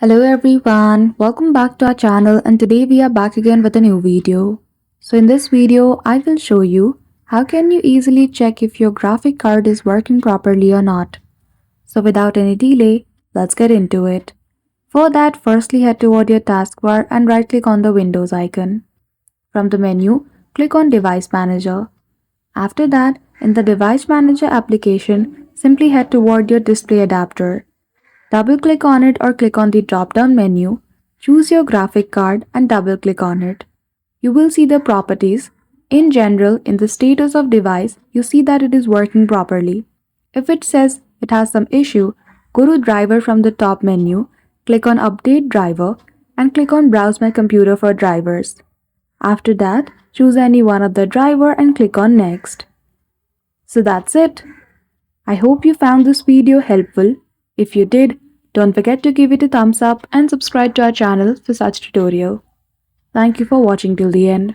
Hello everyone, welcome back to our channel and today we are back again with a new video. So in this video, I will show you how can you easily check if your graphic card is working properly or not. So without any delay, let's get into it. For that, firstly head toward your taskbar and right click on the Windows icon. From the menu, click on Device Manager. After that, in the Device Manager application, simply head toward your display adapter. Double-click on it or click on the drop-down menu, choose your graphic card and double-click on it. You will see the properties. In general, in the status of device, you see that it is working properly. If it says it has some issue, go to driver from the top menu, click on update driver and click on browse my computer for drivers. After that, choose any one of the driver and click on next. So that's it. I hope you found this video helpful. If you did, don't forget to give it a thumbs up and subscribe to our channel for such tutorial. Thank you for watching till the end.